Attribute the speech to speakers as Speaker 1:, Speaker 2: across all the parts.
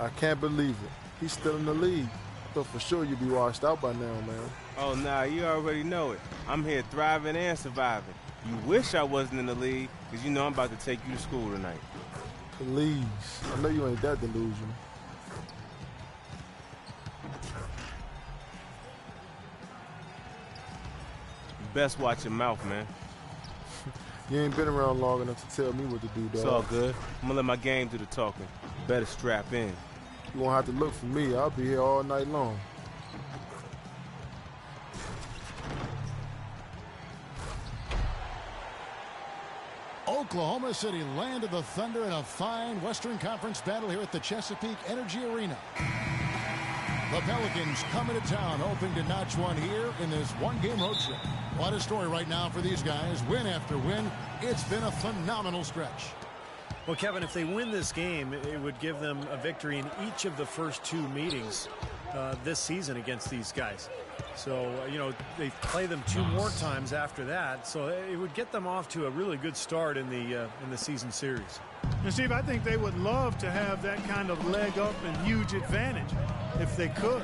Speaker 1: I can't believe it. He's still in the league. I thought for sure you'd be washed out by now, man.
Speaker 2: Oh, nah, you already know it. I'm here thriving and surviving. You wish I wasn't in the league, because you know I'm about to take you to school tonight.
Speaker 1: Please. I know you ain't that delusional.
Speaker 2: You best watch your mouth, man.
Speaker 1: You ain't been around long enough to tell me what to do, dog.
Speaker 2: It's all good. I'm gonna let my game do the talking. Better strap in.
Speaker 1: You won't have to look for me. I'll be here all night long.
Speaker 3: Oklahoma City landed the Thunder in a fine Western Conference battle here at the Chesapeake Energy Arena. The Pelicans coming to town, hoping to notch one here in this one-game road trip. What a story right now for these guys. Win after win. It's been a phenomenal stretch.
Speaker 4: Well, Kevin, if they win this game, it would give them a victory in each of the first two meetings this season against these guys. So, you know, they play them two more times after that. So it would get them off to a really good start in the season series.
Speaker 5: And Steve, I think they would love to have that kind of leg up and huge advantage if they could.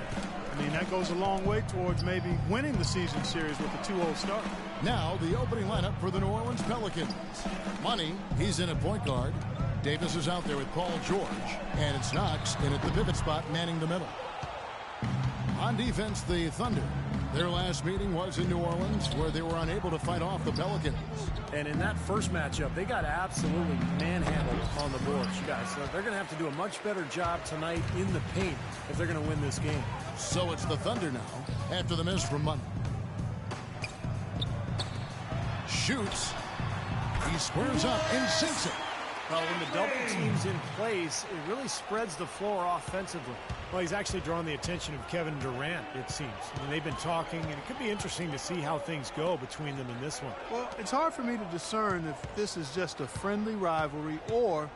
Speaker 5: I mean, that goes a long way towards maybe winning the season series with a 2-0 start.
Speaker 3: Now, the opening lineup for the New Orleans Pelicans. Money, he's in at point guard. Davis is out there with Paul George. And it's Knox in at the pivot spot, manning the middle. On defense, the Thunder. Their last meeting was in New Orleans, where they were unable to fight off the Pelicans.
Speaker 4: And in that first matchup, they got absolutely manhandled on the boards, you guys. So they're going to have to do a much better job tonight in the paint if they're going to win this game.
Speaker 3: So it's the Thunder now, after the miss from Money. Shoots. He squares up and sinks it.
Speaker 4: Well, when the double team's in place, it really spreads the floor offensively.
Speaker 5: Well, he's actually drawn the attention of Kevin Durant, it seems. I mean, they've been talking, and it could be interesting to see how things go between them in this one. Well, it's hard for me to discern if this is just a friendly rivalry or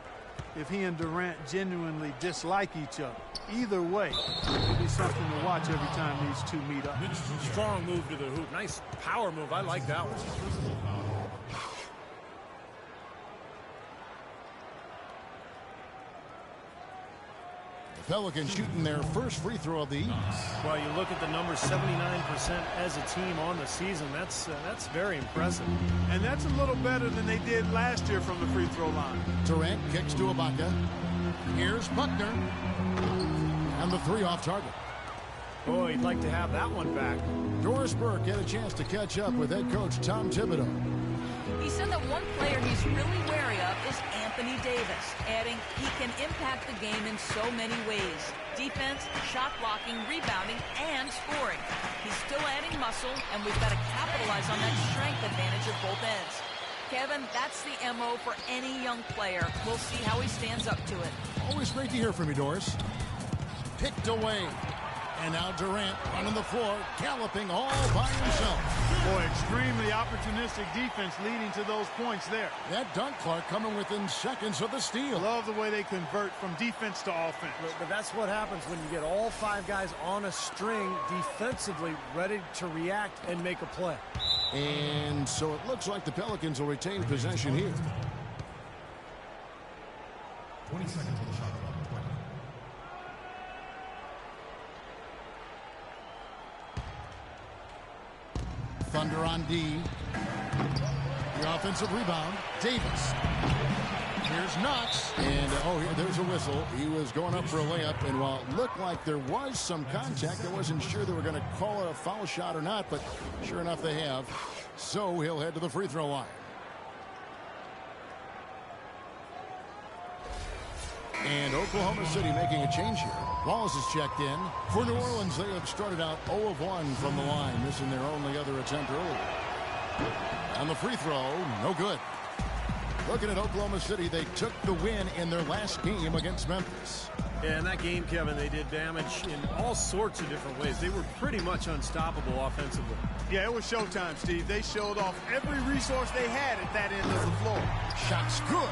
Speaker 5: if he and Durant genuinely dislike each other. Either way, it'll be something to watch every time these two meet up.
Speaker 4: Strong move to the hoop. Nice power move. I like that one.
Speaker 3: Pelicans shooting their first free throw of the evening.
Speaker 4: Well, you look at the numbers, 79% as a team on the season. That's very impressive.
Speaker 5: And that's a little better than they did last year from the free throw line.
Speaker 3: Durant kicks to Ibaka. Here's Buckner. And the three off target.
Speaker 4: Oh, he'd like to have that one back.
Speaker 3: Doris Burke had a chance to catch up with head coach Tom Thibodeau.
Speaker 6: He said that one player he's really wary of is Anthony Davis, adding he can impact the game in so many ways. Defense, shot blocking, rebounding, and scoring. He's still adding muscle, and we've got to capitalize on that strength advantage of both ends. Kevin, that's the MO for any young player. We'll see how he stands up to it.
Speaker 3: Always great to hear from you, Doris. Picked away. And now Durant running the floor, galloping all by himself.
Speaker 5: Boy, extremely opportunistic defense leading to those points there.
Speaker 3: That dunk, Clark, coming within seconds of the steal.
Speaker 5: Love the way they convert from defense to offense.
Speaker 4: But that's what happens when you get all five guys on a string defensively ready to react and make a play.
Speaker 3: And so it looks like the Pelicans will retain possession here.
Speaker 7: 20 seconds on the shot clock.
Speaker 3: Thunder on D. The offensive rebound. Davis. Here's Knox. And, there's a whistle. He was going up for a layup. And while it looked like there was some contact, I wasn't sure they were going to call it a foul shot or not. But sure enough, they have. So he'll head to the free throw line. And Oklahoma City making a change here. Wallace is checked in. For New Orleans, they have started out 0 of 1 from the line, missing their only other attempt earlier. And the free throw, no good. Looking at Oklahoma City, they took the win in their last game against Memphis.
Speaker 4: Yeah, in that game, Kevin, they did damage in all sorts of different ways. They were pretty much unstoppable offensively.
Speaker 5: Yeah, it was showtime, Steve. They showed off every resource they had at that end of the floor.
Speaker 3: Shots good.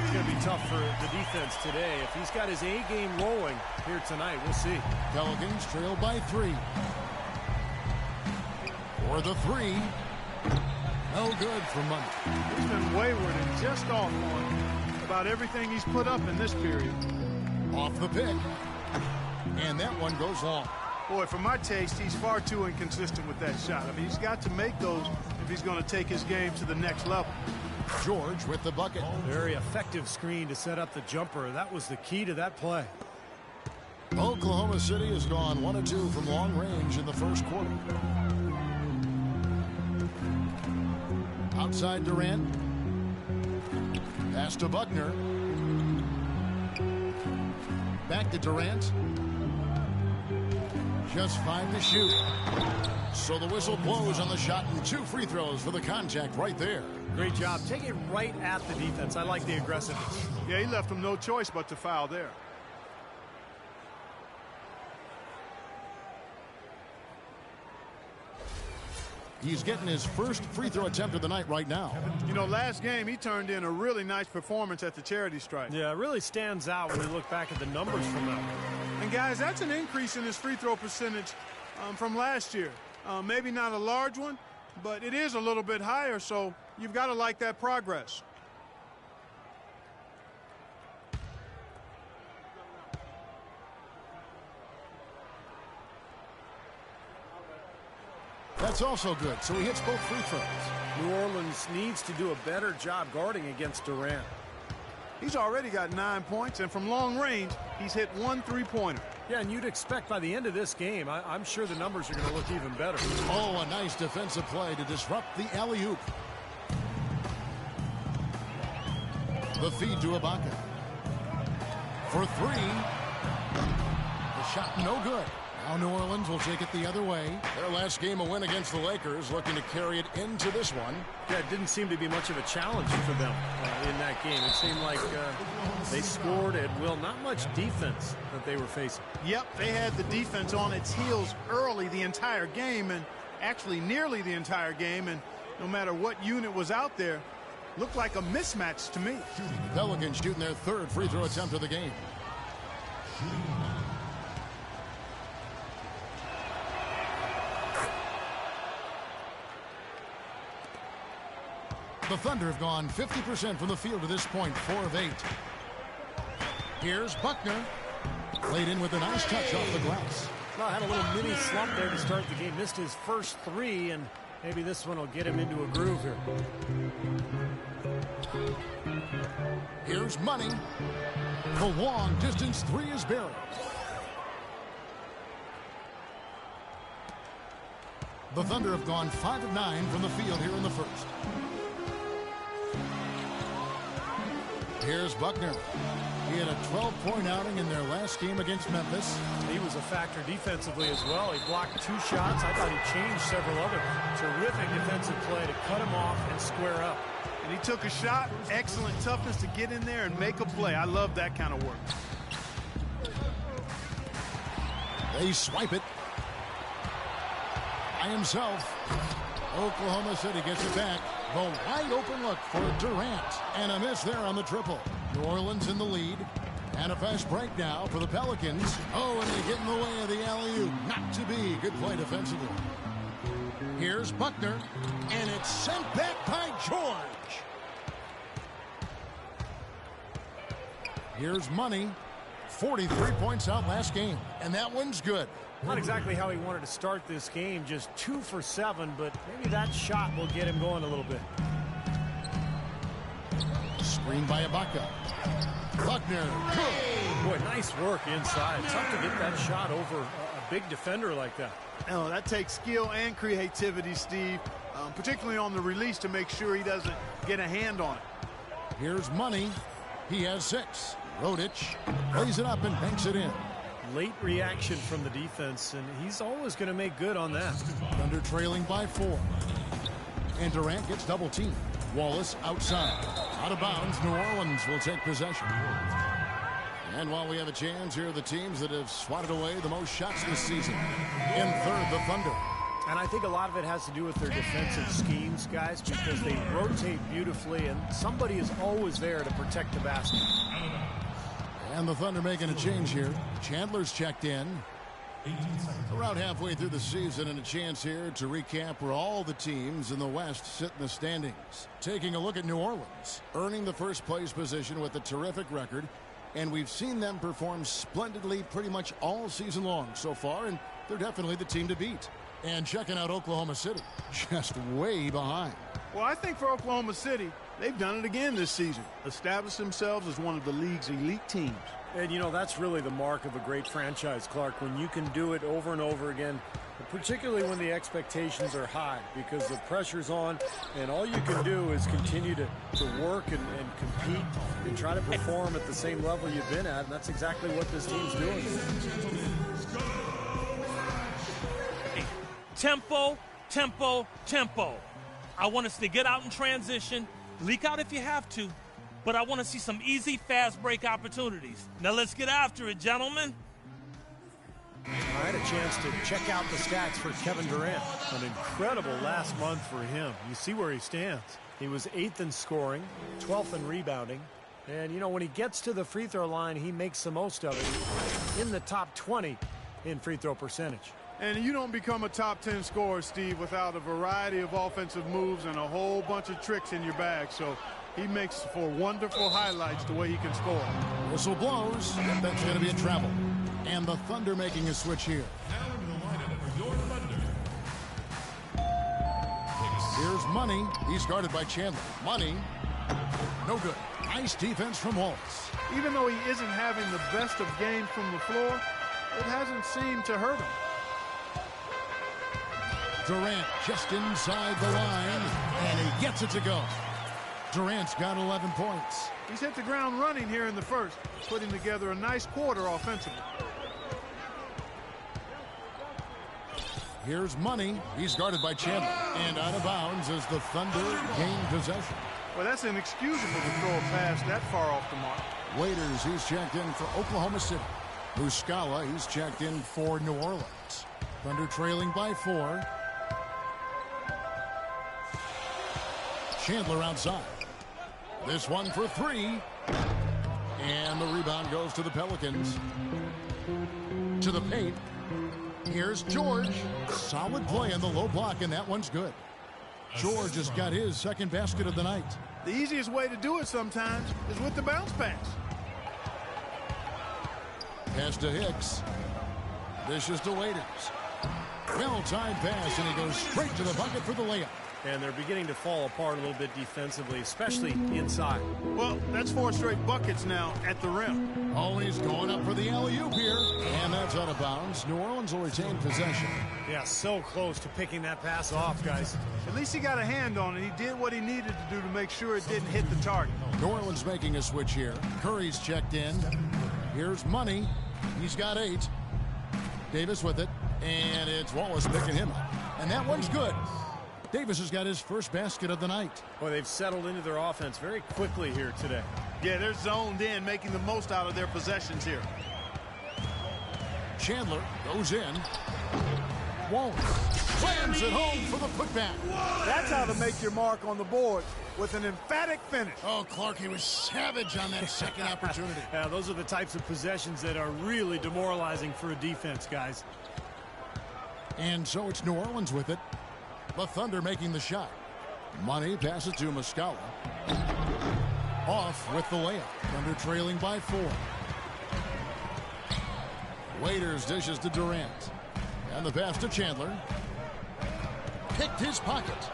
Speaker 4: It's going to be tough for the defense today. If he's got his A game rolling here tonight, we'll see.
Speaker 3: Pelicans trail by 3. For the 3. No good for Money.
Speaker 5: He's been wayward and just off on about everything he's put up in this period.
Speaker 3: Off the pick. And that one goes long.
Speaker 5: Boy, for my taste, he's far too inconsistent with that shot. I mean, he's got to make those if he's going to take his game to the next level.
Speaker 3: George with the bucket.
Speaker 4: Very effective screen to set up the jumper. That was the key to that play.
Speaker 3: Oklahoma City has gone 1 of 2 from long range in the first quarter. Outside Durant. Pass to Buckner. Back to Durant. Just 5 to shoot. So the whistle blows on the shot and 2 free throws for the contact right there.
Speaker 4: Great job. Take it right at the defense. I like the aggressiveness.
Speaker 5: Yeah, he left him no choice but to foul there.
Speaker 3: He's getting his first free throw attempt of the night right now.
Speaker 5: You know, last game he turned in a really nice performance at the charity stripe.
Speaker 4: Yeah, it really stands out when you look back at the numbers from that.
Speaker 5: And guys, that's an increase in his free throw percentage from last year. Maybe not a large one, but it is a little bit higher, so you've got to like that progress.
Speaker 3: That's also good, so he hits both free throws.
Speaker 4: New Orleans needs to do a better job guarding against Durant.
Speaker 5: He's already got 9 points, and from long range, he's hit 1 3-pointer.
Speaker 4: Yeah, and you'd expect by the end of this game, I'm sure the numbers are going to look even better.
Speaker 3: Oh, a nice defensive play to disrupt the alley-oop. The feed to Ibaka. For 3. The shot no good. Now New Orleans will take it the other way. Their last game a win against the Lakers, looking to carry it into this one.
Speaker 4: Yeah, it didn't seem to be much of a challenge for them in that game. It seemed like they scored at will. Not much defense that they were facing.
Speaker 5: Yep, they had the defense on its heels early the entire game, and actually nearly the entire game, and no matter what unit was out there, looked like a mismatch to me.
Speaker 3: Pelicans shooting their 3rd free throw attempt of the game. The Thunder have gone 50% from the field to this point, 4 of 8. Here's Buckner. Played in with a nice touch off the glass.
Speaker 4: Well, had a little mini slump there to start the game. Missed his first 3, and maybe this one will get him into a groove here.
Speaker 3: Here's Money. The long distance 3 is buried. The Thunder have gone 5 of 9 from the field here in the first. Here's Buckner. He had a 12-point outing in their last game against Memphis.
Speaker 4: He was a factor defensively as well. He blocked 2 shots. I thought he changed several other. Terrific defensive play to cut him off and square up.
Speaker 5: And he took a shot. Excellent toughness to get in there and make a play. I love that kind of work.
Speaker 3: They swipe it. By himself. Oklahoma City gets it back. The wide open look for Durant. And a miss there on the triple. New Orleans in the lead. And a fast break now for the Pelicans. Oh, and they get in the way of the alley-oop. Not to be. Good play defensively. Here's Buckner. And it's sent back by George. Here's Money. 43 points out last game. And that one's good.
Speaker 4: Not exactly how he wanted to start this game. Just 2 for 7, but maybe that shot will get him going a little bit.
Speaker 3: Screen by Ibaka. Buckner. Good.
Speaker 4: Boy, nice work inside. Tough to get that shot over a big defender like that.
Speaker 5: Oh, that takes skill and creativity, Steve, particularly on the release to make sure he doesn't get a hand on it.
Speaker 3: Here's Money. He has 6. Rodic plays it up and banks it in.
Speaker 4: Late reaction from the defense, and he's always going to make good on that.
Speaker 3: Thunder trailing by 4. And Durant gets double teamed. Wallace outside. Out of bounds. New Orleans will take possession. And while we have a chance, here are the teams that have swatted away the most shots this season. In third, the Thunder.
Speaker 4: And I think a lot of it has to do with their defensive schemes, guys, because they rotate beautifully, and somebody is always there to protect the basket.
Speaker 3: And the Thunder making a change here. Chandler's checked in. Around halfway through the season, and a chance here to recap where all the teams in the West sit in the standings. Taking a look at New Orleans, earning the first place position with a terrific record And we've seen them perform splendidly pretty much all season long so far, and they're definitely the team to beat. And checking out Oklahoma City, just way behind.
Speaker 5: Well, I think for Oklahoma City, they've done it again this season. Established themselves as one of the league's elite teams.
Speaker 4: And, you know, that's really the mark of a great franchise, Clark, when you can do it over and over again, particularly when the expectations are high because the pressure's on, and all you can do is continue to work and compete and try to perform at the same level you've been at, and that's exactly what this team's doing.
Speaker 8: Tempo, tempo, tempo. I want us to get out in transition, leak out if you have to, but I want to see some easy, fast break opportunities. Now let's get after it, gentlemen.
Speaker 4: I had a chance to check out the stats for Kevin Durant. An incredible last month for him. You see where he stands. He was 8th in scoring, 12th in rebounding. And, you know, when he gets to the free throw line, he makes the most of it. In the top 20 in free throw percentage.
Speaker 5: And you don't become a top 10 scorer, Steve, without a variety of offensive moves and a whole bunch of tricks in your bag. So he makes for wonderful highlights the way he can score.
Speaker 3: Whistle blows. That's going to be a travel. And the Thunder making a switch here.
Speaker 7: Now into the lineup for your Thunder.
Speaker 3: Here's Money. He's guarded by Chandler. Money. No good. Nice defense from Wallace.
Speaker 5: Even though he isn't having the best of games from the floor, it hasn't seemed to hurt him.
Speaker 3: Durant just inside the line, and he gets it to go. Durant's got 11 points.
Speaker 5: He's hit the ground running here in the first, putting together a nice quarter offensively.
Speaker 3: Here's Money. He's guarded by Chandler. And out of bounds as the Thunder gain possession.
Speaker 5: Well, that's inexcusable to throw a pass that far off the mark.
Speaker 3: Waiters, he's checked in for Oklahoma City. Muscala, he's checked in for New Orleans. Thunder trailing by 4. Chandler outside. This one for 3. And the rebound goes to the Pelicans. To the paint. Here's George. Solid play in the low block, and that one's good. George has got his second basket of the night.
Speaker 5: The easiest way to do it sometimes is with the bounce pass.
Speaker 3: Pass to Hicks. Dishes to Waiters. Well-timed pass, and he goes straight to the bucket for the layup.
Speaker 4: And they're beginning to fall apart a little bit defensively, especially inside.
Speaker 5: Well, that's 4 straight buckets now at the rim.
Speaker 3: Oh, he's going up for the alley-oop here. And that's out of bounds. New Orleans will retain possession.
Speaker 4: Yeah, so close to picking that pass off, guys.
Speaker 5: At least he got a hand on it. He did what he needed to do to make sure it didn't hit the target.
Speaker 3: New Orleans making a switch here. Curry's checked in. Here's Money. He's got 8. Davis with it. And it's Wallace picking him up. And that one's good. Davis has got his first basket of the night.
Speaker 4: Well, they've settled into their offense very quickly here today.
Speaker 5: Yeah, they're zoned in, making the most out of their possessions here.
Speaker 3: Chandler goes in. Wallace slams it home for the putback.
Speaker 5: That's how to make your mark on the board with an emphatic finish.
Speaker 3: Oh, Clark, he was savage on that second opportunity.
Speaker 4: Yeah, those are the types of possessions that are really demoralizing for a defense, guys.
Speaker 3: And so it's New Orleans with it. The Thunder making the shot. Money passes to Muscala. Off with the layup. Thunder trailing by 4. Waiters dishes to Durant. And the pass to Chandler. Picked his pocket.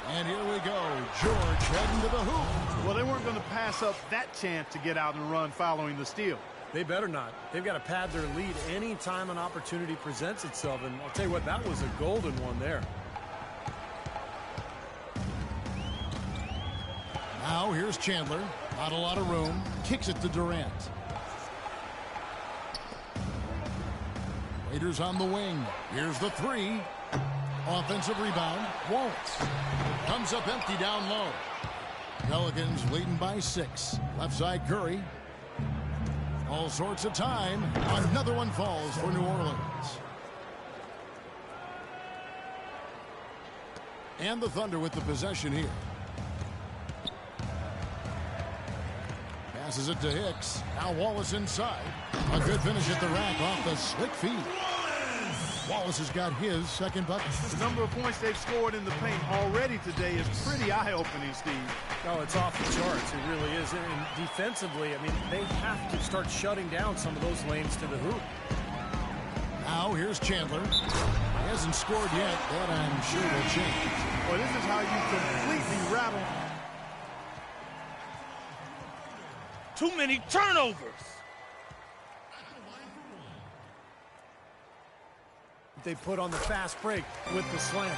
Speaker 3: And here we go. George heading to the hoop.
Speaker 5: Well, they weren't going to pass up that chance to get out and run following the steal.
Speaker 4: They better not. They've got to pad their lead any time an opportunity presents itself. And I'll tell you what, that was a golden one there.
Speaker 3: Now here's Chandler. Not a lot of room. Kicks it to Durant. Waiters on the wing. Here's the 3. Offensive rebound. Wallace. Comes up empty down low. Pelicans leading by 6. Left side Curry. All sorts of time. Another one falls for New Orleans. And the Thunder with the possession here. Passes it to Hicks. Now Wallace inside. A good finish at the rack off the slick feed. Wallace has got his second bucket.
Speaker 5: The number of points they've scored in the paint already today is pretty eye-opening, Steve.
Speaker 4: No, it's off the charts. It really is. And defensively, I mean, they have to start shutting down some of those lanes to the hoop.
Speaker 3: Now here's Chandler. He hasn't scored yet. That I'm sure will change.
Speaker 5: Well, this is how you completely rattle.
Speaker 8: Too many turnovers.
Speaker 4: They put on the fast break with the slam.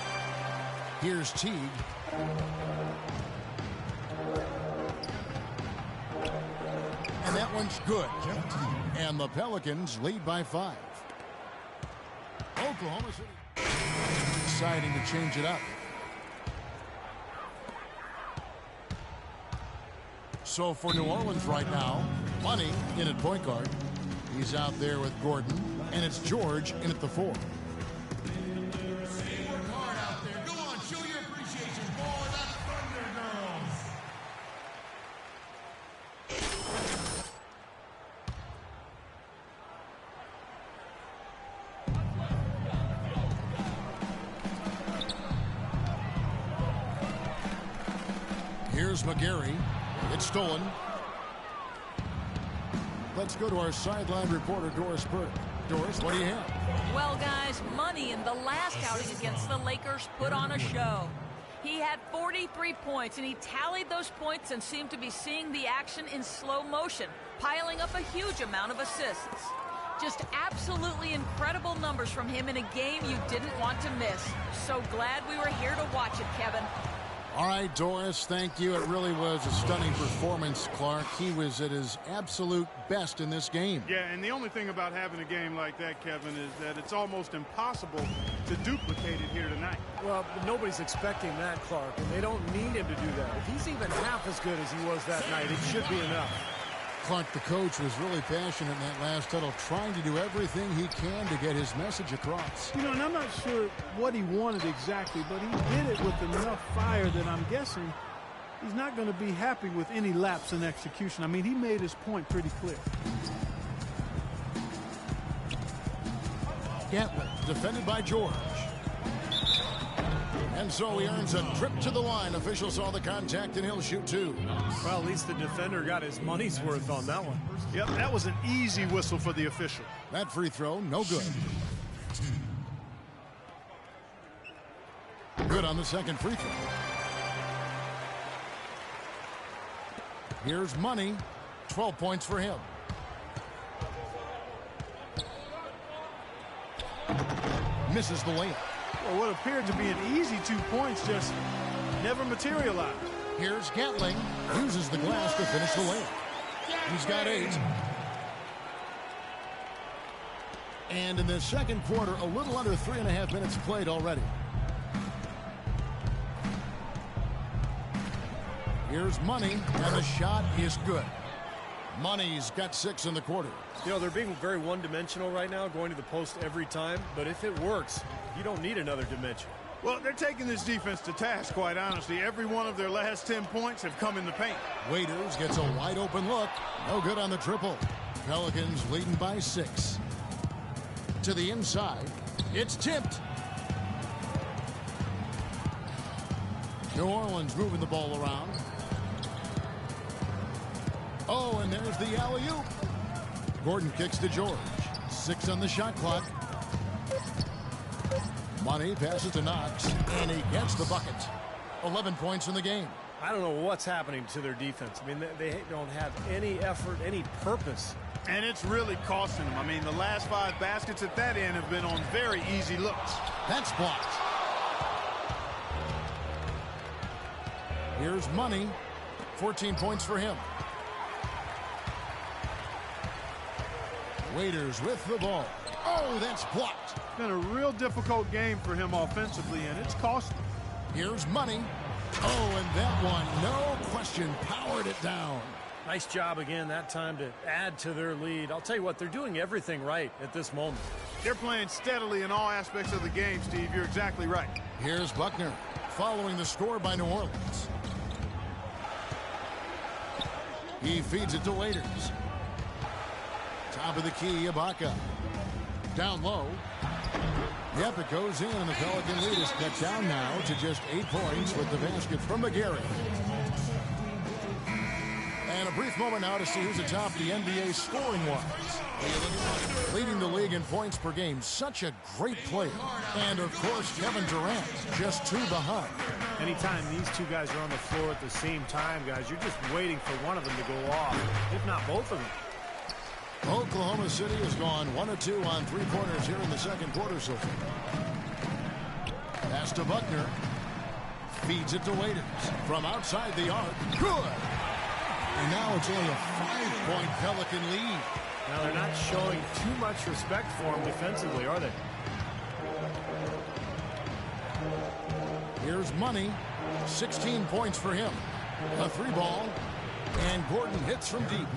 Speaker 3: Here's Teague. And that one's good. And the Pelicans lead by 5. Oklahoma City deciding to change it up. So for New Orleans right now, Money in at point guard. He's out there with Gordon. And it's George in at the 4. Here's McGarry. It's stolen. Let's go to our sideline reporter, Doris Burke. Doris, what do you have?
Speaker 6: Well, guys, Money in the last outing against the Lakers put on a show. He had 43 points, and he tallied those points and seemed to be seeing the action in slow motion, piling up a huge amount of assists. Just absolutely incredible numbers from him in a game you didn't want to miss. So glad we were here to watch it, Kevin.
Speaker 3: All right, Doris, thank you. It really was a stunning performance, Clark. He was at his absolute best in this game.
Speaker 5: Yeah, and the only thing about having a game like that, Kevin, is that it's almost impossible to duplicate it here tonight.
Speaker 4: Well, nobody's expecting that, Clark, and they don't need him to do that. If he's even half as good as he was that night, it should be enough.
Speaker 3: Clark, the coach, was really passionate in that last huddle, trying to do everything he can to get his message across.
Speaker 5: You know, and I'm not sure what he wanted exactly, but he did it with enough fire that I'm guessing he's not going to be happy with any lapse in execution. I mean, he made his point pretty clear.
Speaker 3: Gatlin, defended by George. And so he earns a trip to the line. Official saw the contact, and he'll shoot 2.
Speaker 4: Well, at least the defender got his money's worth on that one.
Speaker 5: Yep, that was an easy whistle for the official.
Speaker 3: That free throw, no good. Good on the second free throw. Here's Money. 12 points for him. Misses the layup.
Speaker 5: Well, what appeared to be an easy 2 points just never materialized.
Speaker 3: Here's Gatling. Uses the glass to finish the layup. He's got 8. And in the second quarter, a little under 3.5 minutes played already. Here's Money, and the shot is good. Money's got 6 in the quarter.
Speaker 4: You know, they're being very one-dimensional right now, going to the post every time. But if it works, you don't need another dimension.
Speaker 5: Well, they're taking this defense to task, quite honestly. Every one of their last 10 points have come in the paint.
Speaker 3: Waiters gets a wide-open look. No good on the triple. Pelicans leading by 6. To the inside. It's tipped. New Orleans moving the ball around. Oh, and there's the alley-oop. Gordon kicks to George. 6 on the shot clock. Money passes to Knox, and he gets the bucket. 11 points in the game.
Speaker 4: I don't know what's happening to their defense. I mean, they don't have any effort, any purpose.
Speaker 5: And it's really costing them. I mean, the last 5 baskets at that end have been on very easy looks.
Speaker 3: That's blocked. Here's Money. 14 points for him. Waiters with the ball. Oh, that's blocked.
Speaker 5: It's been a real difficult game for him offensively, and it's costing.
Speaker 3: Here's Money. Oh, and that one, no question, powered it down.
Speaker 4: Nice job again that time to add to their lead. I'll tell you what, they're doing everything right at this moment.
Speaker 5: They're playing steadily in all aspects of the game, Steve. You're exactly right.
Speaker 3: Here's Buckner following the score by New Orleans. He feeds it to Waiters. Top of the key, Ibaka. Down low. Yep, it goes in, and the Pelican lead is cut down now to just 8 points with the basket from McGarry. And a brief moment now to see who's atop the NBA scoring-wise. Leading the league in points per game. Such a great player. And, of course, Kevin Durant, just 2 behind.
Speaker 4: Anytime these two guys are on the floor at the same time, guys, you're just waiting for one of them to go off, if not both of them.
Speaker 3: Oklahoma City has gone 1 of 2 on 3-pointers here in the second quarter so far. Pass to Buckner. Feeds it to Waiters. From outside the arc. Good! And now it's only a 5-point Pelican lead.
Speaker 4: Now they're not showing too much respect for him defensively, are they?
Speaker 3: Here's Money. 16 points for him. A 3-ball. And Gordon hits from deep.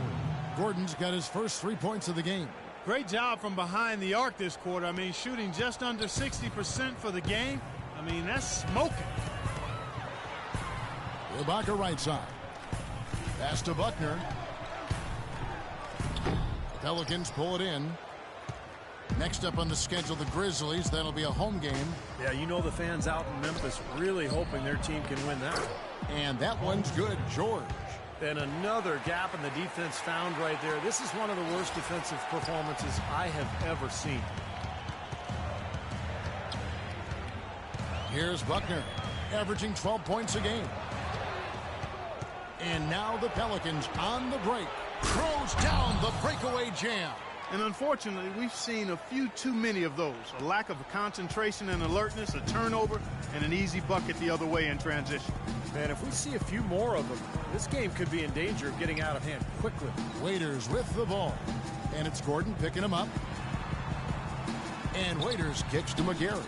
Speaker 3: Gordon's got his first 3 points of the game.
Speaker 5: Great job from behind the arc this quarter. I mean, shooting just under 60% for the game. I mean, that's smoking.
Speaker 3: Ibaka right side. Pass to Buckner. Pelicans pull it in. Next up on the schedule, the Grizzlies. That'll be a home game.
Speaker 4: Yeah, you know the fans out in Memphis really hoping their team can win that one.
Speaker 3: And that one's good. George.
Speaker 4: And another gap in the defense found right there. This is one of the worst defensive performances I have ever seen.
Speaker 3: Here's Buckner, averaging 12 points a game. And now the Pelicans on the break. Throws down the breakaway jam.
Speaker 5: And unfortunately, we've seen a few too many of those. A lack of concentration and alertness, a turnover, and an easy bucket the other way in transition.
Speaker 4: Man, if we see a few more of them, this game could be in danger of getting out of hand quickly.
Speaker 3: Waiters with the ball. And it's Gordon picking him up. And Waiters kicks to McGarry.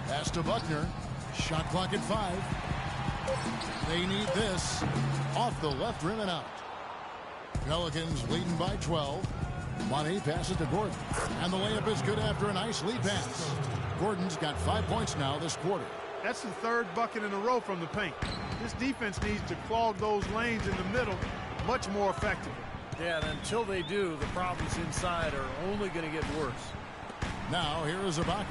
Speaker 3: Pass to Buckner. Shot clock at 5. They need this. Off the left rim and out. Pelicans leading by 12. Money passes to Gordon. And the layup is good after a nice lead pass. Gordon's got 5 points now this quarter.
Speaker 5: That's the 3rd bucket in a row from the paint. This defense needs to clog those lanes in the middle much more effectively.
Speaker 4: Yeah, and until they do, the problems inside are only going to get worse.
Speaker 3: Now, here is Ibaka.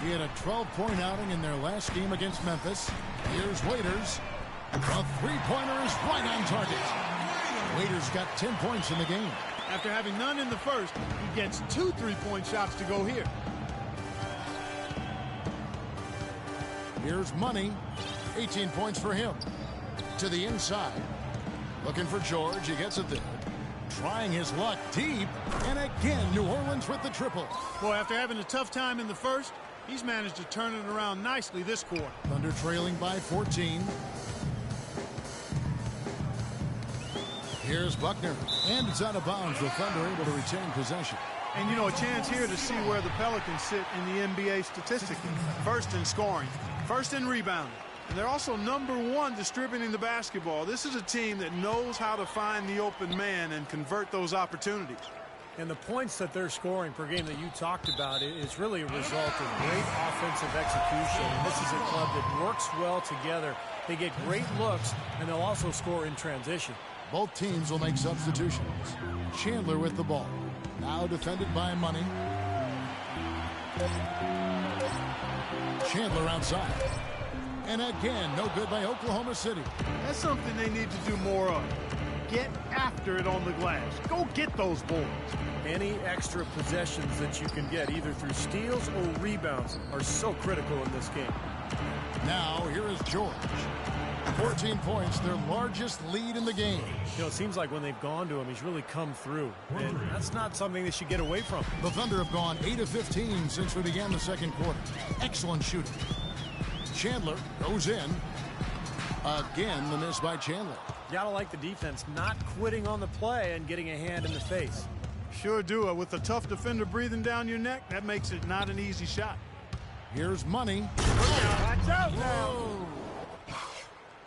Speaker 3: He had a 12-point outing in their last game against Memphis. Here's Waiters. A 3-pointer is right on target. Waiters got 10 points in the game.
Speaker 5: After having none in the first, he gets 2 3-point shots to go here.
Speaker 3: Here's Money. 18 points for him. To the inside. Looking for George. He gets it there. Trying his luck deep. And again, New Orleans with the triple.
Speaker 5: Boy, after having a tough time in the first, he's managed to turn it around nicely this quarter.
Speaker 3: Thunder trailing by 14. Here's Buckner. And it's out of bounds. The Thunder able to retain possession.
Speaker 5: And, you know, a chance here to see where the Pelicans sit in the NBA statistically. First in scoring. First in rebounding. And they're also #1 distributing the basketball. This is a team that knows how to find the open man and convert those opportunities.
Speaker 4: And the points that they're scoring per game that you talked about is really a result of great offensive execution. And this is a club that works well together. They get great looks, and they'll also score in transition.
Speaker 3: Both teams will make substitutions. Chandler with the ball. Now defended by Money. Chandler outside. And again, no good by Oklahoma City.
Speaker 5: That's something they need to do more of. Get after it on the glass. Go get those boards.
Speaker 4: Any extra possessions that you can get, either through steals or rebounds, are so critical in this game.
Speaker 3: Now, here is George. 14 points, their largest lead in the game.
Speaker 4: You know, it seems like when they've gone to him, he's really come through. And that's not something they should get away from.
Speaker 3: The Thunder have gone 8 of 15 since we began the second quarter. Excellent shooting. Chandler goes in. Again, the miss by Chandler.
Speaker 4: You gotta like the defense not quitting on the play and getting a hand in the face.
Speaker 5: Sure do. With a tough defender breathing down your neck, that makes it not an easy shot.
Speaker 3: Here's Money.
Speaker 5: Watch out now.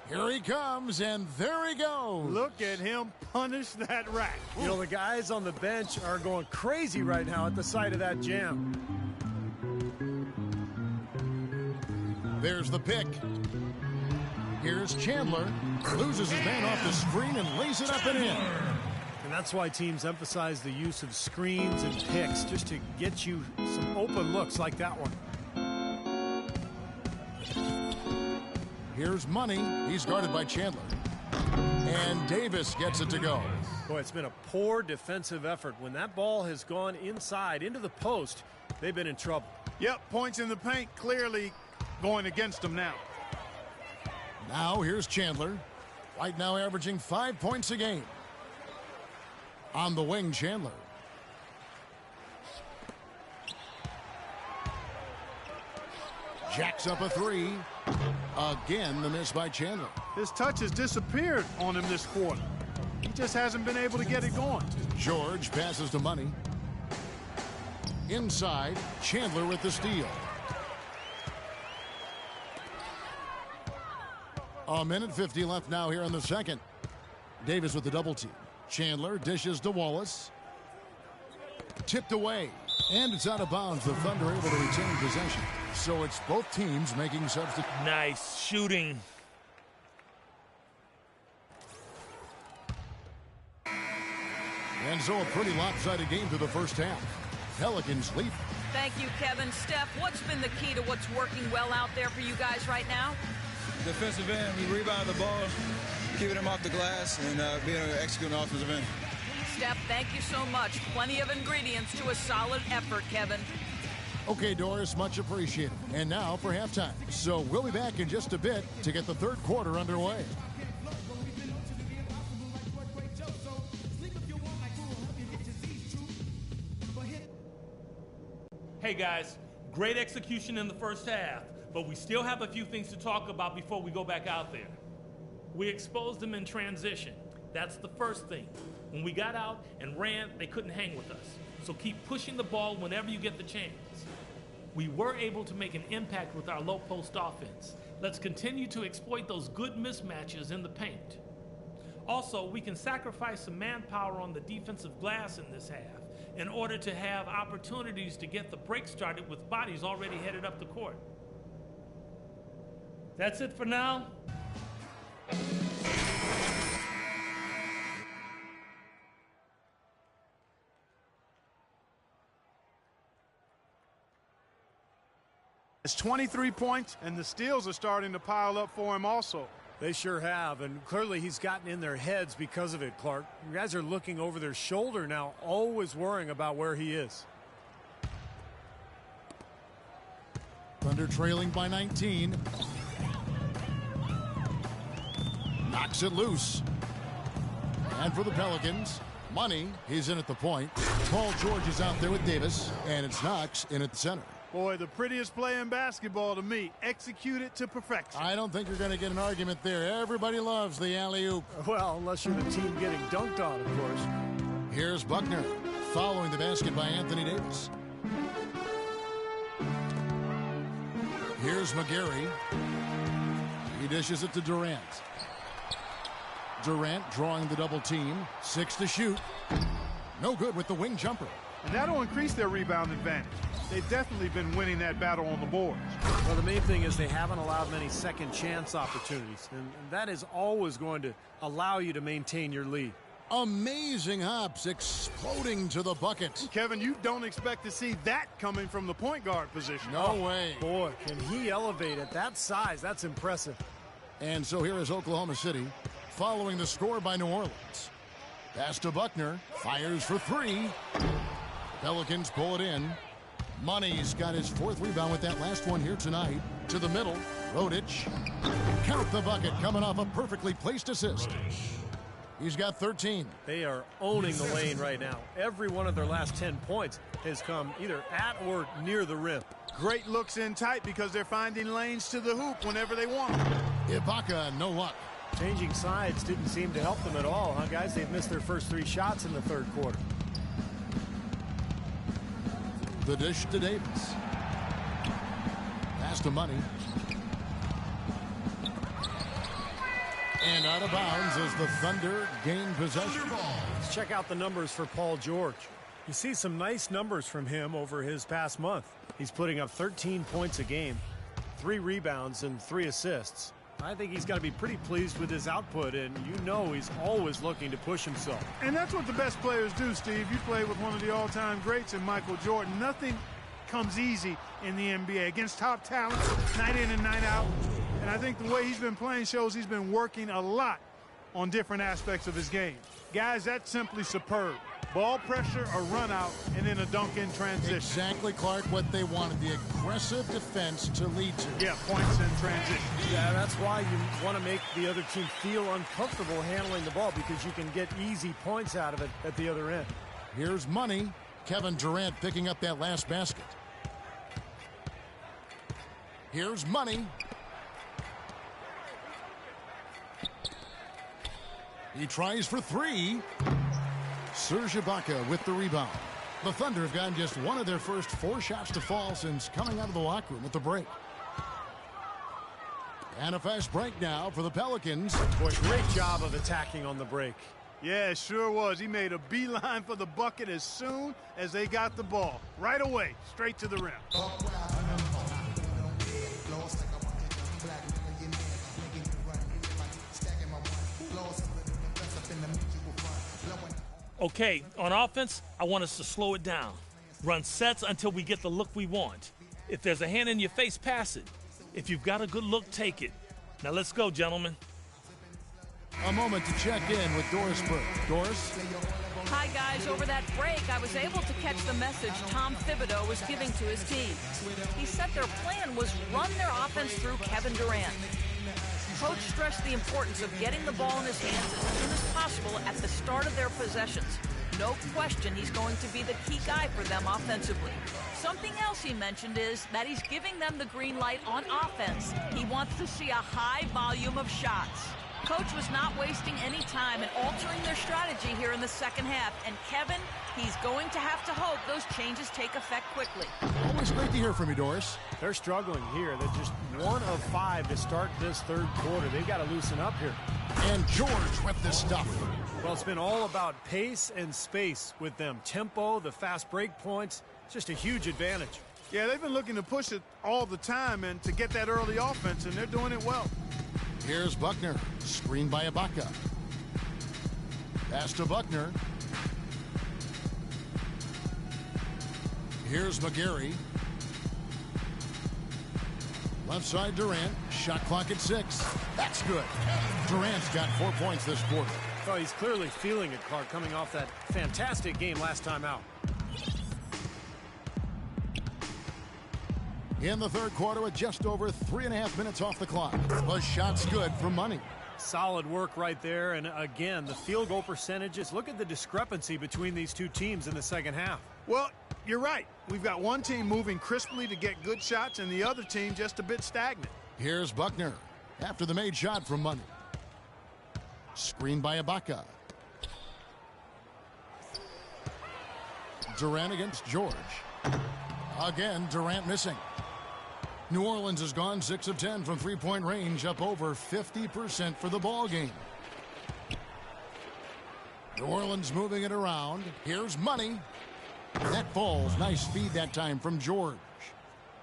Speaker 3: Here he comes, and there he goes.
Speaker 5: Look at him punish that rack.
Speaker 4: You know, the guys on the bench are going crazy right now at the sight of that jam.
Speaker 3: There's the pick. Here's Chandler. Loses his man off the screen and lays it up and in.
Speaker 4: And that's why teams emphasize the use of screens and picks, just to get you some open looks like that one.
Speaker 3: Here's Money. He's guarded by Chandler. And Davis gets it to go.
Speaker 4: Boy, it's been a poor defensive effort. When that ball has gone inside into the post, they've been in trouble.
Speaker 5: Yep, points in the paint clearly going against them now.
Speaker 3: Now here's Chandler. Right now averaging 5 points a game. On the wing, Chandler. Jacks up a three. Again, the miss by Chandler.
Speaker 5: His touch has disappeared on him this quarter. He just hasn't been able to get it going.
Speaker 3: George passes to Money. Inside, Chandler with the steal. A minute 50 left now here in the second. Davis with the double team. Chandler dishes to Wallace. Tipped away. And it's out of bounds. The Thunder able to retain possession. So it's both teams making substitutions.
Speaker 8: Nice shooting.
Speaker 3: And so a pretty lopsided game to the first half. Pelicans lead.
Speaker 6: Thank you, Kevin. Steph, what's been the key to what's working well out there for you guys right now?
Speaker 9: Defensive end, we rebound the ball, keeping them off the glass, and being able to execute on the offensive end.
Speaker 6: Steph, thank you so much. Plenty of ingredients to a solid effort, Kevin.
Speaker 3: Okay, Doris, much appreciated. And now for halftime. So we'll be back in just a bit to get the third quarter underway.
Speaker 8: Hey guys, great execution in the first half, but we still have a few things to talk about before we go back out there. We exposed them in transition. That's the first thing. When we got out and ran, they couldn't hang with us. So keep pushing the ball whenever you get the chance. We were able to make an impact with our low post offense. Let's continue to exploit those good mismatches in the paint. Also, we can sacrifice some manpower on the defensive glass in this half in order to have opportunities to get the break started with bodies already headed up the court. That's it for now.
Speaker 5: It's 23 points, and the steals are starting to pile up for him also.
Speaker 4: They sure have, and clearly he's gotten in their heads because of it, Clark. You guys are looking over their shoulder now, always worrying about where he is.
Speaker 3: Thunder trailing by 19. Knocks it loose. And for the Pelicans, Money, he's in at the point. Paul George is out there with Davis, and it's Knox in at the center.
Speaker 5: Boy, the prettiest play in basketball to me. Execute it to perfection.
Speaker 3: I don't think you're going to get an argument there. Everybody loves the alley-oop.
Speaker 4: Well, unless you're the team getting dunked on, of course.
Speaker 3: Here's Buckner, following the basket by Anthony Davis. Here's McGarry. He dishes it to Durant. Durant drawing the double team. 6 to shoot. No good with the wing jumper.
Speaker 5: And that'll increase their rebound advantage. They've definitely been winning that battle on the boards.
Speaker 4: Well, the main thing is they haven't allowed many second chance opportunities, and that is always going to allow you to maintain your lead.
Speaker 3: Amazing hops exploding to the bucket.
Speaker 5: Kevin, you don't expect to see that coming from the point guard position.
Speaker 3: No way.
Speaker 4: Boy, can he elevate at that size. That's impressive.
Speaker 3: And so here is Oklahoma City following the score by New Orleans. Pass to Buckner. Fires for three. Pelicans pull it in. Money's got his fourth rebound with that last one here tonight. To the middle. Rodich. Count the bucket coming off a perfectly placed assist. He's got 13.
Speaker 4: They are owning the lane right now. Every one of their last 10 points has come either at or near the rim.
Speaker 5: Great looks in tight because they're finding lanes to the hoop whenever they want.
Speaker 3: Ibaka, no luck.
Speaker 4: Changing sides didn't seem to help them at all, huh, guys? They've missed their first 3 shots in the third quarter.
Speaker 3: The dish to Davis. Pass to Money. And out of bounds as the Thunder gain possession.
Speaker 4: Let's check out the numbers for Paul George. You see some nice numbers from him over his past month. He's putting up 13 points a game, 3 rebounds, and 3 assists. I think he's got to be pretty pleased with his output, and you know he's always looking to push himself.
Speaker 5: And that's what the best players do, Steve. You play with one of the all-time greats in Michael Jordan. Nothing comes easy in the NBA against top talent, night in and night out. And I think the way he's been playing shows he's been working a lot on different aspects of his game. Guys, that's simply superb. Ball pressure, a run out, and then a dunk in transition.
Speaker 3: Exactly, Clark, what they wanted, the aggressive defense to lead to.
Speaker 5: Yeah, points in transition.
Speaker 4: Yeah, that's why you want to make the other team feel uncomfortable handling the ball, because you can get easy points out of it at the other end.
Speaker 3: Here's money. Kevin Durant picking up that last basket. Here's money. He tries for three. Serge Ibaka with the rebound. The Thunder have gotten just one of their first 4 shots to fall since coming out of the locker room at the break. And a fast break now for the Pelicans.
Speaker 4: Boy, great job of attacking on the break.
Speaker 5: Yeah, it sure was. He made a beeline for the bucket as soon as they got the ball. Right away, straight to the rim.
Speaker 8: Okay, on offense, I want us to slow it down. Run sets until we get the look we want. If there's a hand in your face, pass it. If you've got a good look, take it. Now let's go, gentlemen.
Speaker 3: A moment to check in with Doris Burke. Doris?
Speaker 6: Hi, guys. Over that break, I was able to catch the message Tom Thibodeau was giving to his team. He said their plan was run their offense through Kevin Durant. Coach stressed the importance of getting the ball in his hands as soon as possible at the start of their possessions. No question he's going to be the key guy for them offensively. Something else he mentioned is that he's giving them the green light on offense. He wants to see a high volume of shots. Coach was not wasting any time in altering their strategy here in the second half. And Kevin, he's going to have to hope those changes take effect quickly.
Speaker 3: Always great to hear from you, Doris.
Speaker 4: They're struggling here. They're just 1 of 5 to start this third quarter. They've got to loosen up here.
Speaker 3: And George with the stuff.
Speaker 4: Well, it's been all about pace and space with them. Tempo, the fast break points, it's just a huge advantage.
Speaker 5: Yeah, they've been looking to push it all the time and to get that early offense, and they're doing it well.
Speaker 3: Here's Buckner, screened by Ibaka. Pass to Buckner. Here's McGarry. Left side Durant, shot clock at 6. That's good. Durant's got 4 points this quarter.
Speaker 4: Oh, he's clearly feeling it, Clark, coming off that fantastic game last time out.
Speaker 3: In the third quarter with just over 3.5 minutes off the clock. The shot's good for money.
Speaker 4: Solid work right there. And again, the field goal percentages. Look at the discrepancy between these two teams in the second half.
Speaker 5: Well, you're right. We've got one team moving crisply to get good shots and the other team just a bit stagnant.
Speaker 3: Here's Buckner after the made shot from money. Screened by Ibaka. Durant against George. Again, Durant missing. New Orleans has gone 6 of 10 from three-point range, up over 50% for the ball game. New Orleans moving it around. Here's money. That falls. Nice speed that time from George.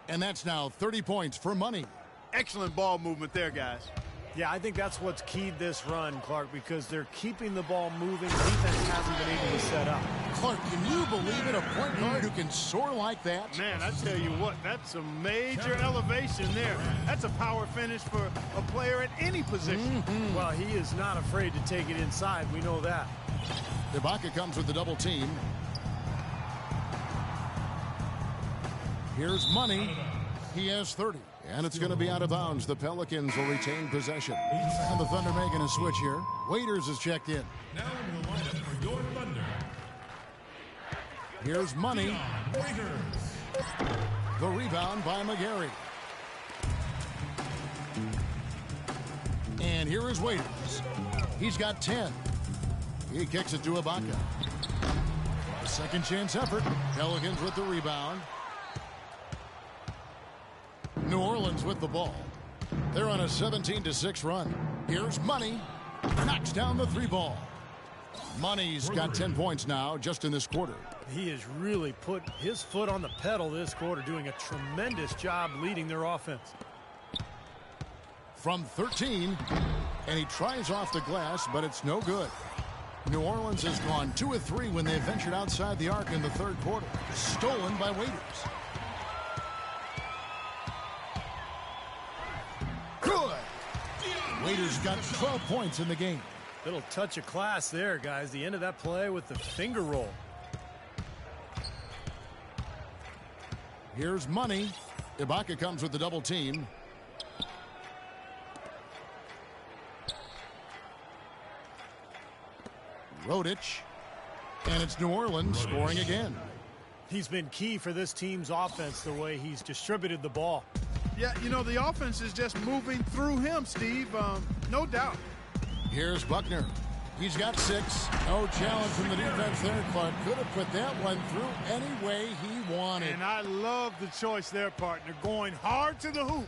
Speaker 3: And that's now 30 points for money.
Speaker 5: Excellent ball movement there, guys.
Speaker 4: Yeah, I think that's what's keyed this run, Clark, because they're keeping the ball moving. Defense hasn't been able to set up.
Speaker 3: Clark, can you believe it? A point guard who can soar like that?
Speaker 5: Man, I tell you what, that's a major elevation there. That's a power finish for a player at any position.
Speaker 4: Well, he is not afraid to take it inside. We know that.
Speaker 3: Ibaka comes with the double team. Here's money. He has 30. And it's going to be out of bounds. The Pelicans will retain possession. And the Thunder making a switch here. Waiters is checked in.
Speaker 7: Now in the lineup for your Thunder.
Speaker 3: Here's money.
Speaker 7: Waiters.
Speaker 3: The rebound by McGarry. And here is Waiters. He's got 10. He kicks it to Ibaka. Second chance effort. Pelicans with the rebound. New Orleans with the ball. They're on a 17-6 run. Here's money. Knocks down the 3 ball. Money's got 10 points now just in this quarter.
Speaker 4: He has really put his foot on the pedal this quarter, doing a tremendous job leading their offense.
Speaker 3: From 13, and he tries off the glass, but it's no good. New Orleans has gone 2 of 3 when they ventured outside the arc in the third quarter. Stolen by Waiters. Good. Waiters got 12 points in the game.
Speaker 4: Little touch of class there, guys. The end of that play with the finger roll.
Speaker 3: Here's Money. Ibaka comes with the double team. Rodich. And it's New Orleans scoring again.
Speaker 4: He's been key for this team's offense, the way he's distributed the ball.
Speaker 5: Yeah, you know, the offense is just moving through him, Steve. No doubt.
Speaker 3: Here's Buckner. He's got 6. No challenge from the defense there, but could have put that one through any way he wanted.
Speaker 5: And I love the choice there, partner, going hard to the hoop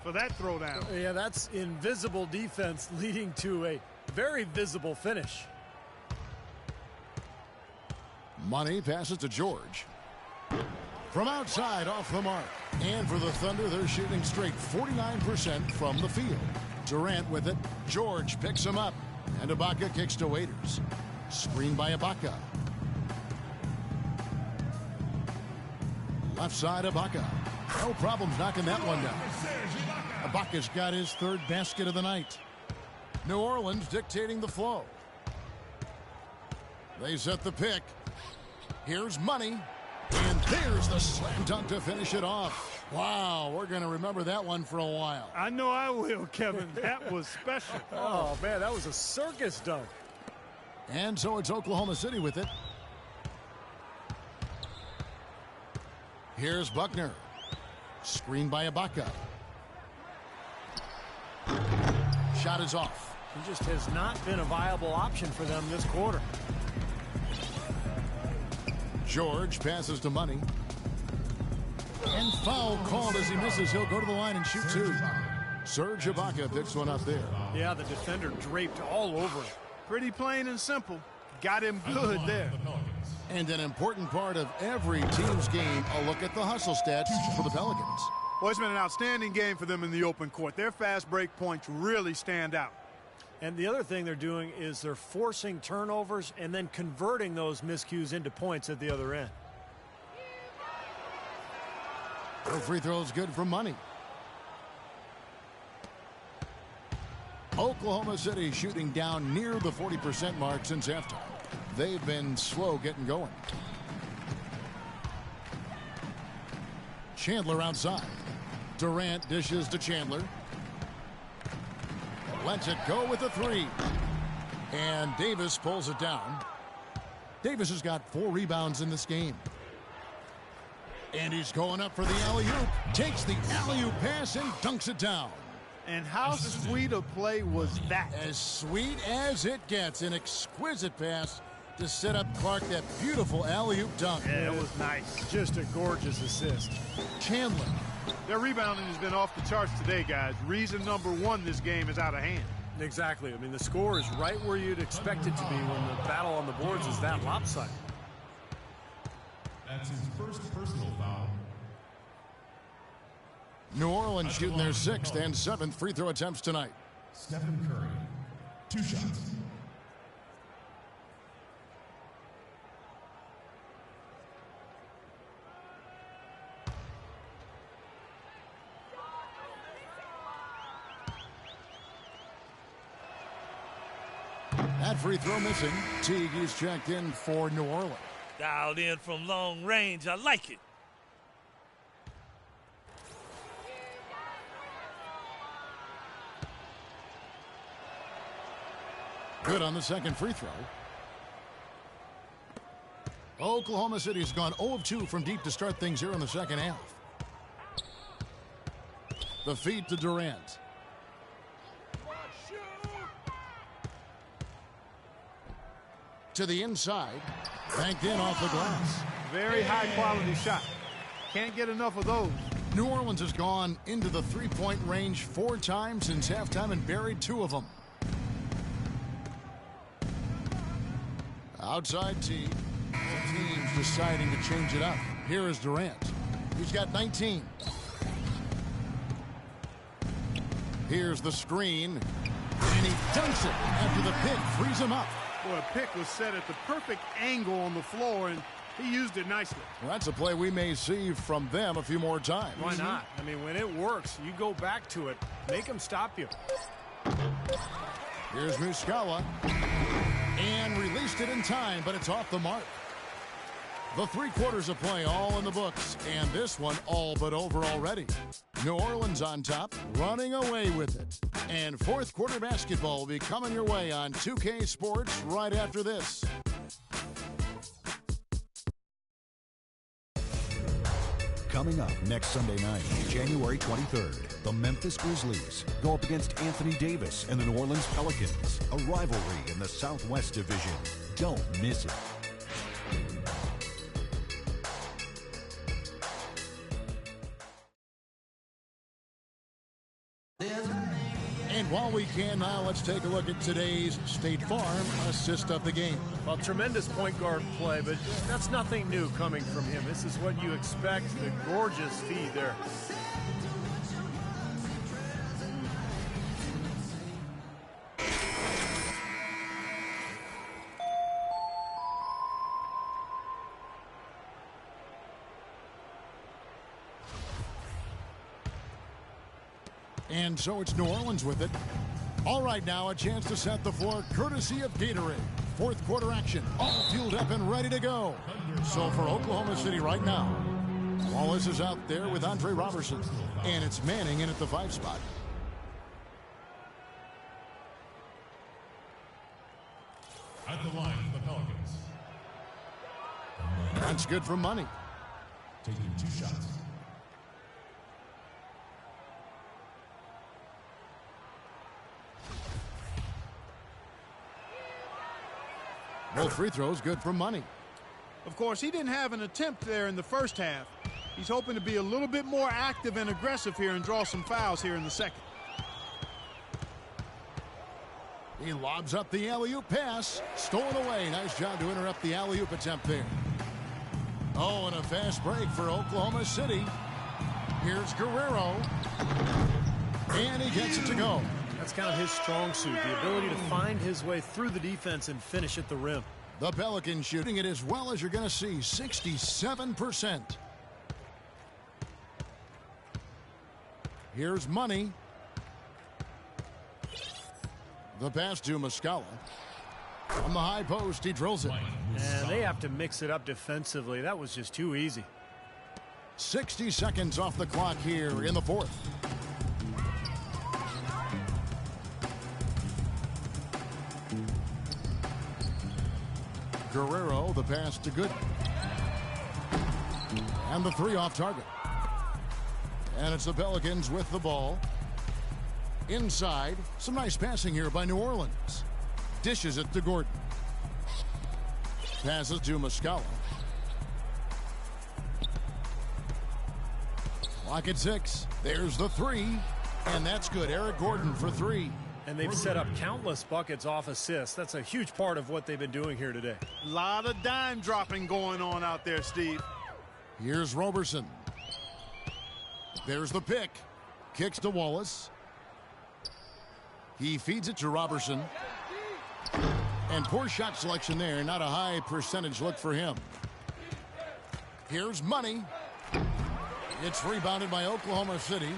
Speaker 5: for that throwdown.
Speaker 4: Yeah, that's invisible defense leading to a very visible finish.
Speaker 3: Money passes to George. From outside, off the mark. And for the Thunder, they're shooting straight 49% from the field. Durant with it. George picks him up. And Ibaka kicks to Waiters. Screen by Ibaka. Left side, Ibaka. No problems knocking that one down. Ibaka's got his 3rd basket of the night. New Orleans dictating the flow. They set the pick. Here's Money. And there's the slam dunk to finish it off. Wow, we're going to remember that one for a while.
Speaker 5: I know I will, Kevin. That was special.
Speaker 4: Oh, man, that was a circus dunk.
Speaker 3: And so it's Oklahoma City with it. Here's Buckner. Screen by Ibaka. Shot is off.
Speaker 4: He just has not been a viable option for them this quarter.
Speaker 3: George passes to Money. And foul called as he misses. He'll go to the line and shoot 2. Serge Ibaka picks one up there.
Speaker 4: Yeah, the defender draped all over him.
Speaker 5: Pretty plain and simple. Got him good there.
Speaker 3: And an important part of every team's game, a look at the hustle stats for the Pelicans.
Speaker 5: Well, it's been an outstanding game for them in the open court. Their fast break points really stand out.
Speaker 4: And the other thing they're doing is they're forcing turnovers and then converting those miscues into points at the other end.
Speaker 3: No free throws good for Money. Oklahoma City shooting down near the 40% mark since halftime. They've been slow getting going. Chandler outside. Durant dishes to Chandler. Lets it go with a 3. And Davis pulls it down. Davis has got 4 rebounds in this game. And he's going up for the alley-oop. Takes the alley-oop pass and dunks it down.
Speaker 5: And how sweet a play was that?
Speaker 3: As sweet as it gets. An exquisite pass to set up Clark. That beautiful alley-oop dunk.
Speaker 5: Yeah, it was nice.
Speaker 4: Just a gorgeous assist.
Speaker 3: Chandler.
Speaker 5: Their rebounding has been off the charts today, guys. Reason number 1, this game is out of hand.
Speaker 4: Exactly. I mean, the score is right where you'd expect it to be when the battle on the boards is that lopsided.
Speaker 7: That's his first personal foul.
Speaker 3: New Orleans shooting their 6th and 7th free throw attempts tonight.
Speaker 7: Stephen Curry, 2 shots.
Speaker 3: That free throw missing. Teague is checked in for New Orleans.
Speaker 10: Dialed in from long range. I like it.
Speaker 3: Good on the second free throw. Oklahoma City's gone 0 of 2 from deep to start things here in the second half. The feed to Durant. To the inside. Banked in off the glass.
Speaker 5: Very high quality shot. Can't get enough of those.
Speaker 3: New Orleans has gone into the 3-point range 4 times since halftime and buried 2 of them. Outside T. The team's deciding to change it up. Here is Durant. He's got 19. Here's the screen. And he dunks it after the pick frees him up.
Speaker 5: Boy, a pick was set at the perfect angle on the floor, and he used it nicely.
Speaker 3: Well, that's a play we may see from them a few more times.
Speaker 4: Why not? I mean, when it works, you go back to it. Make them stop you.
Speaker 3: Here's Muscala. And released it in time, but it's off the mark. The 3 quarters of play all in the books, and this one all but over already. New Orleans on top, running away with it. And fourth quarter basketball will be coming your way on 2K Sports right after this.
Speaker 11: Coming up next Sunday night, January 23rd, the Memphis Grizzlies go up against Anthony Davis and the New Orleans Pelicans, a rivalry in the Southwest Division. Don't miss it.
Speaker 3: And while we can now, let's take a look at today's State Farm assist of the game.
Speaker 4: Well, tremendous point guard play, but that's nothing new coming from him. This is what you expect, the gorgeous feed there.
Speaker 3: And so it's New Orleans with it. All right, now a chance to set the floor courtesy of Gatorade. Fourth quarter action, all fueled up and ready to go. So for Oklahoma City right now, Wallace is out there with Andre Robertson. And it's Manning in at the 5 spot.
Speaker 7: At the line for the Pelicans.
Speaker 3: That's good for money.
Speaker 7: Taking 2 shots.
Speaker 3: Both free throws good for money.
Speaker 5: Of course, he didn't have an attempt there in the first half. He's hoping to be a little bit more active and aggressive here and draw some fouls here in the second.
Speaker 3: He lobs up the alley-oop pass. Stolen away. Nice job to interrupt the alley-oop attempt there. Oh, and a fast break for Oklahoma City. Here's Guerrero. And he gets it to go.
Speaker 4: That's kind of his strong suit, the ability to find his way through the defense and finish at the rim.
Speaker 3: The Pelicans shooting it as well as you're going to see, 67%. Here's Money. The pass to Muscala. From the high post, he drills it.
Speaker 4: And they have to mix it up defensively. That was just too easy.
Speaker 3: 60 seconds off the clock here in the fourth. Guerrero, the pass to Good. And the 3 off target. And it's the Pelicans with the ball. Inside, some nice passing here by New Orleans. Dishes it to Gordon. Passes to Muscala. Clock at 6. There's the 3. And that's good. Eric Gordon for 3.
Speaker 4: And they've set up countless buckets off assists. That's a huge part of what they've been doing here today.
Speaker 5: A lot of dime dropping going on out there, Steve.
Speaker 3: Here's Robertson. There's the pick. Kicks to Wallace. He feeds it to Robertson. And poor shot selection there. Not a high percentage look for him. Here's Money. It's rebounded by Oklahoma City.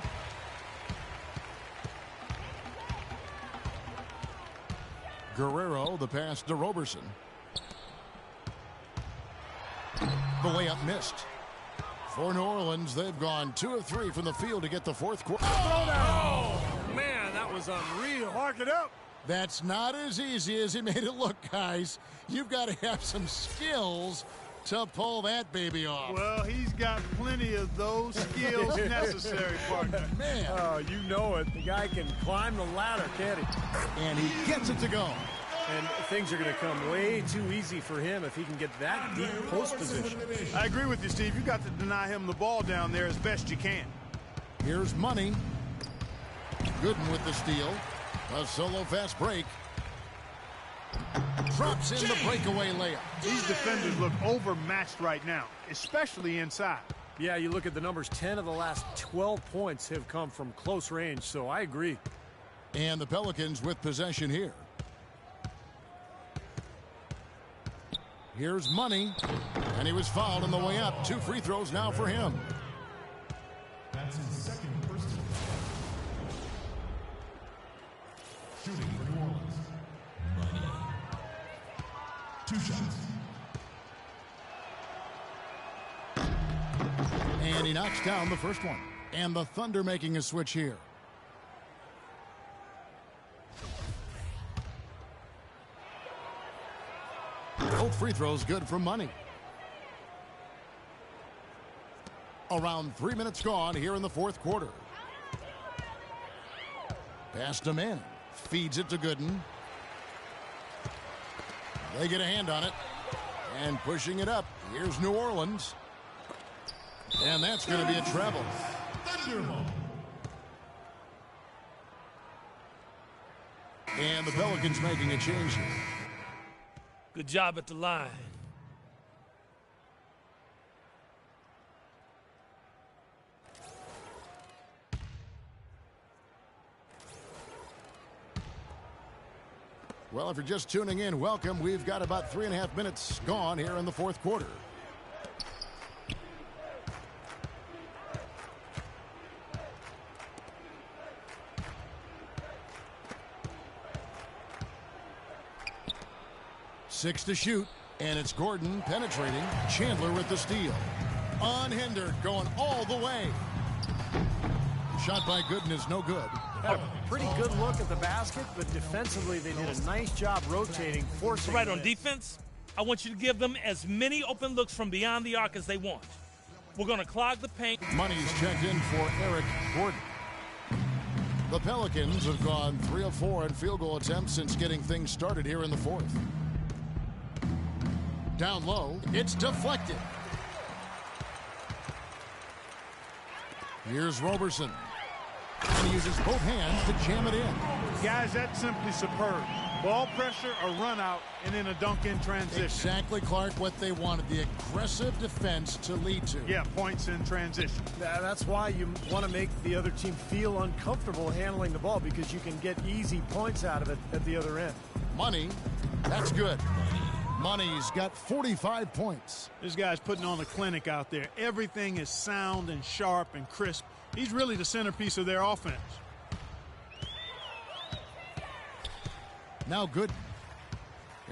Speaker 3: Guerrero, the pass to Robertson. The layup missed. For New Orleans, they've gone 2 of 3 from the field to get the fourth quarter.
Speaker 4: Oh, man, that was unreal.
Speaker 5: Mark it up.
Speaker 3: That's not as easy as he made it look, guys. You've got to have some skills to pull that baby off.
Speaker 5: Well, he's got plenty of those skills necessary, partner.
Speaker 3: Man.
Speaker 4: Oh, you know it. The guy can climb the ladder, can't he?
Speaker 3: And he gets it to go.
Speaker 4: And things are going to come way too easy for him if he can get that deep post position.
Speaker 5: I agree with you, Steve. You got to deny him the ball down there as best you can.
Speaker 3: Here's Money. Gooden with the steal. A solo fast break. Drops in the breakaway layup.
Speaker 5: These defenders look overmatched right now, especially inside.
Speaker 4: Yeah, you look at the numbers, 10 of the last 12 points have come from close range, so I agree.
Speaker 3: And the Pelicans with possession here. Here's Money. And he was fouled on the way up. 2 free throws now for him.
Speaker 7: That's his second personal. Shooting for New Orleans. Money. 2 shots.
Speaker 3: And he knocks down the first one. And the Thunder making a switch here. Both free throws good for Money. Around 3 minutes gone here in the fourth quarter. Pass to Manning. Feeds it to Gooden. They get a hand on it. And pushing it up. Here's New Orleans. And that's going to be a travel. And the Pelicans making a change here.
Speaker 10: Good job at the line.
Speaker 3: Well, if you're just tuning in, welcome. We've got about 3.5 minutes gone here in the fourth quarter. Six to shoot, and it's Gordon penetrating. Chandler with the steal. Unhindered, going all the way. Shot by Gooden is no good.
Speaker 4: Had a pretty good look at the basket, but defensively they did a nice job rotating, forcing.
Speaker 10: Right, on defense, I want you to give them as many open looks from beyond the arc as they want. We're going to clog the paint.
Speaker 3: Money's checked in for Eric Gordon. The Pelicans have gone 3 of 4 in field goal attempts since getting things started here in the fourth. Down low, it's deflected. Here's Roberson. And he uses both hands to jam it in.
Speaker 5: Guys, that's simply superb. Ball pressure, a run out, and then a dunk in transition.
Speaker 3: Exactly, Clark, what they wanted. The aggressive defense to lead to.
Speaker 5: Yeah, points in transition.
Speaker 4: That's why you want to make the other team feel uncomfortable handling the ball, because you can get easy points out of it at the other end.
Speaker 3: Money, that's good. Money's got 45 points.
Speaker 5: This guy's putting on a clinic out there. Everything is sound and sharp and crisp. He's really the centerpiece of their offense.
Speaker 3: Now good.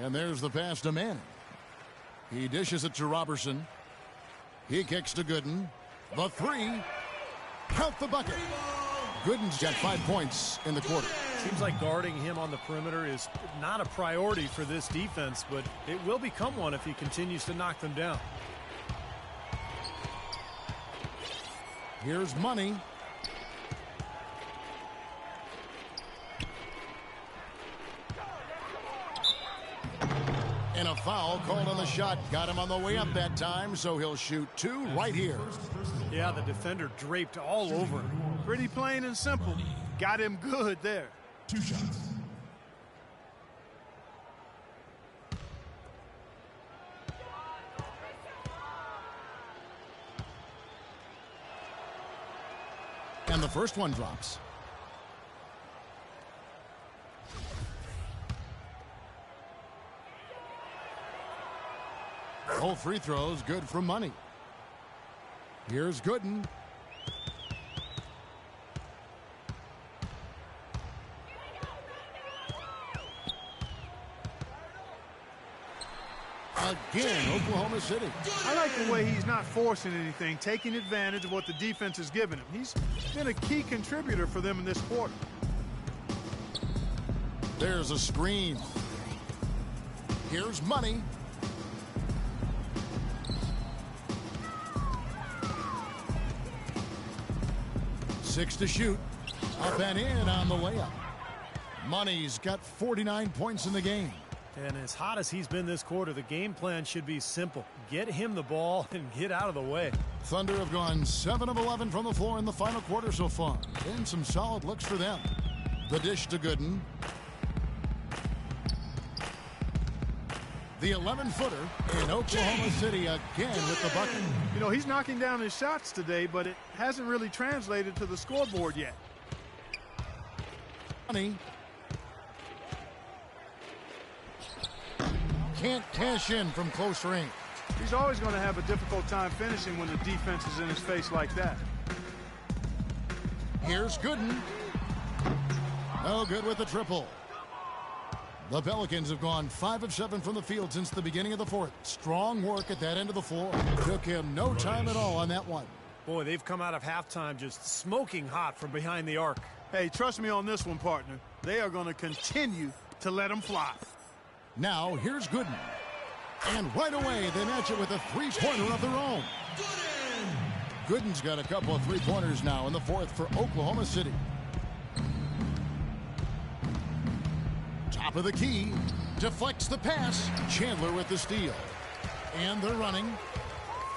Speaker 3: And there's the pass to Manning. He dishes it to Robertson. He kicks to Gooden. The three. Count the bucket. Gooden's got 5 points in the quarter.
Speaker 4: Seems like guarding him on the perimeter is not a priority for this defense, but it will become one if he continues to knock them down.
Speaker 3: Here's Money. And a foul called on the shot. Got him on the way up that time, so he'll shoot 2 right here.
Speaker 4: Yeah, the defender draped all over him.
Speaker 5: Pretty plain and simple. Got him good there.
Speaker 7: 2 shots.
Speaker 3: And the first one drops. All free throws good for Money. Here's Gooden. Again, Oklahoma City.
Speaker 5: I like the way he's not forcing anything, taking advantage of what the defense has given him. He's been a key contributor for them in this quarter.
Speaker 3: There's a screen. Here's Money. Six to shoot. Up and in on the layup. Money's got 49 points in the game.
Speaker 4: And as hot as he's been this quarter, the game plan should be simple. Get him the ball and get out of the way.
Speaker 3: Thunder have gone 7 of 11 from the floor in the final quarter so far. And some solid looks for them. The dish to Gooden. The 11-footer in Oklahoma City again with the bucket.
Speaker 5: You know, he's knocking down his shots today, but it hasn't really translated to the scoreboard yet.
Speaker 3: Money. Can't cash in from close range.
Speaker 5: He's always going to have a difficult time finishing when the defense is in his face like that.
Speaker 3: Here's Gooden. No good with the triple. The Pelicans have gone 5 of 7 from the field since the beginning of the fourth. Strong work at that end of the floor. Took him no time at all on that one.
Speaker 4: Boy, they've come out of halftime just smoking hot from behind the arc.
Speaker 5: Hey, trust me on this one, partner. They are going to continue to let them fly.
Speaker 3: Now, here's Gooden. And right away, they match it with a three-pointer of their own. Gooden's got a couple of three-pointers now in the fourth for Oklahoma City. Top of the key, deflects the pass. Chandler with the steal. And they're running